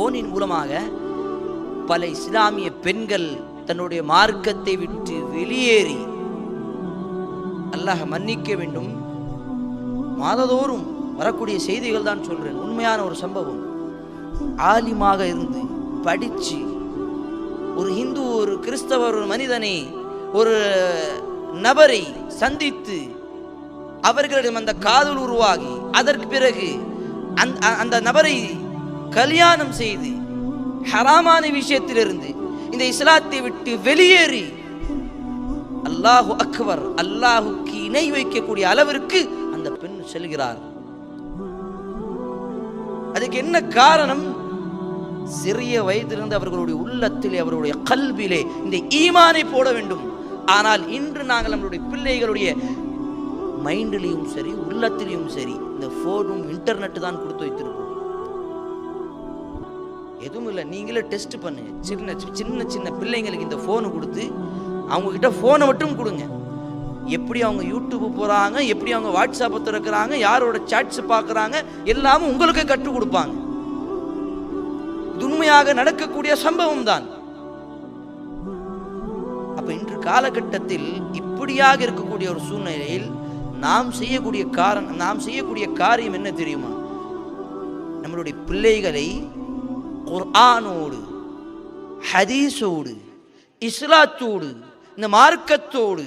போனின் மூலமாக பல இஸ்லாமிய பெண்கள் தன்னுடைய மார்க்கத்தை விட்டு வெளியேறி, அல்லாஹ் மன்னிக்க வேண்டும், மாதந்தோறும் வரக்கூடிய செய்திகள் தான் சொல்றேன், உண்மையான ஒரு சம்பவம். ஆலிமாக இருந்து படிச்சு ஒரு இந்து, ஒரு கிறிஸ்தவர், ஒரு மனிதனை, ஒரு நபரை சந்தித்து அவர்களிடம் அந்த காதல் உருவாகி அதற்கு பிறகு அந்த நபரை கல்யாணம் செய்து ஹராமான விஷயத்திலிருந்து இந்த இஸ்லாத்தை விட்டு வெளியேறி அல்லாஹு அக்பர், அல்லாஹுக்கு இணை வைக்கக்கூடிய அளவிற்கு அந்த பெண் செல்கிறார். அதுக்கு என்ன காரணம்? சிறிய வயதிலிருந்து அவர்களுடைய உள்ளத்திலே, அவர்களுடைய கல்விலே இந்த ஈமானை போட வேண்டும். ஆனால் இன்று நாங்கள் நம்மளுடைய பிள்ளைகளுடைய மைண்டிலையும் சரி, உள்ளத்திலையும் சரி, இந்த போனும் இன்டர்நெட் தான் கொடுத்து வைத்திருப்போம். எதுவும் இல்லை, நீங்களே டெஸ்ட் பண்ணு. சின்ன சின்ன சின்ன பிள்ளைங்களுக்கு இந்த போனு கொடுத்து அவங்க கிட்ட போனை மட்டும் கொடுங்க. எப்படி அவங்க யூடியூப் போறாங்க, எப்படி அவங்க வாட்ஸ்அப் திறக்கிறாங்க, யாரோட சாட்ஸ் பார்க்கறாங்க, எல்லாமும் உங்களுக்கு கற்றுக் கொடுப்பாங்க. இது உண்மையாக நடக்கக்கூடிய சம்பவம் தான். அப்ப இன்று காலகட்டத்தில் இப்படியாக இருக்கக்கூடிய ஒரு சூழ்நிலையில் நாம் செய்யக்கூடிய காரியம் என்ன தெரியுமா? நம்மளுடைய பிள்ளைகளை குர்ஆனோடு, ஹதீஸோடு, இஸ்லாத்தோடு, இந்த மார்க்கத்தோடு,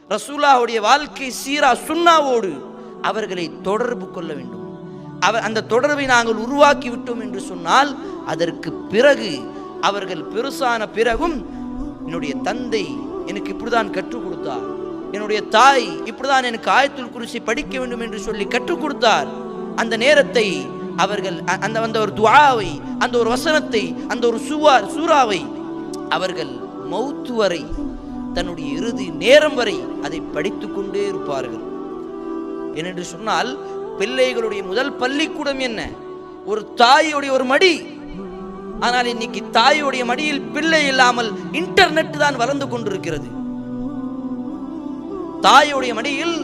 ரசூலுல்லாஹ்வுடைய வாழ்க்கை சீரா சுன்னாவோடு அவர்களை தொடர்பு கொள்ள வேண்டும். அந்த தொடர்பை நாங்கள் உருவாக்கி விட்டோம் என்று சொன்னால், அதற்கு பிறகு அவர்கள் பெருசான பிறகும் என்னுடைய தந்தை எனக்கு இப்படிதான் கற்றுக் கொடுத்தார், என்னுடைய தாய் இப்படிதான் எனக்கு ஆயத்துல் குர்சி படிக்க வேண்டும் என்று சொல்லி கற்றுக் கொடுத்தார். அந்த நேரத்தை அவர்கள் அந்த ஒரு துஆவை, அந்த ஒரு வசனத்தை, அந்த ஒரு சூறாவை அவர்கள் மௌத் வரை, தன்னுடைய இறுதி நேரம் வரை அதை படித்துக் கொண்டே இருப்பார்கள். ஏனென்று சொன்னால், பிள்ளைகளுடைய முதல் பள்ளிக்கூடம் என்ன? ஒரு தாயுடைய ஒரு மடி. ஆனால் இன்னைக்கு தாயுடைய மடியில் பிள்ளை இல்லாமல் இன்டர்நெட் தான் வளர்ந்து கொண்டிருக்கிறது. தாயுடைய மடியில்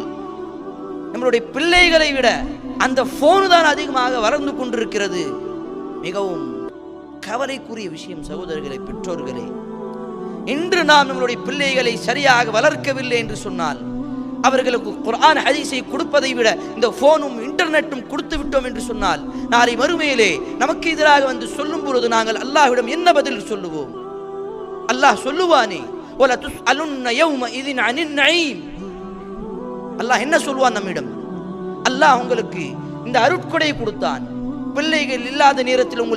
நம்மளுடைய பிள்ளைகளை விட அந்த போன் தான் அதிகமாக வளர்ந்து கொண்டிருக்கிறது. மிகவும் கவலைக்குரிய விஷயம் சகோதரர்களே, பெற்றோர்களே. இன்று நாம் நம்மளுடைய பிள்ளைகளை சரியாக வளர்க்கவில்லை என்று சொன்னால், அவர்களுக்கு குர்ஆன் ஹதீஸை கொடுப்பதை விட இந்த போனும் இன்டர்நெட்டும் கொடுத்து விட்டோம் என்று சொன்னால், நாளை மறுமையிலே நமக்கு எதிராக வந்து சொல்லும் பொழுது நாங்கள் அல்லாஹ்விடம் என்ன பதில் சொல்லுவோம்? அல்லாஹ் சொல்லுவானே, வல துஸ்அலுன்ன யௌமஇதின் அனின் நஈம். அல்லாஹ் என்ன சொல்வான் நம்மிடம்? அல்லாஹ் உங்களுக்கு இந்த அருட்கொடை கொடுத்தான், பிள்ளைகள் இல்லாத நேரத்தில்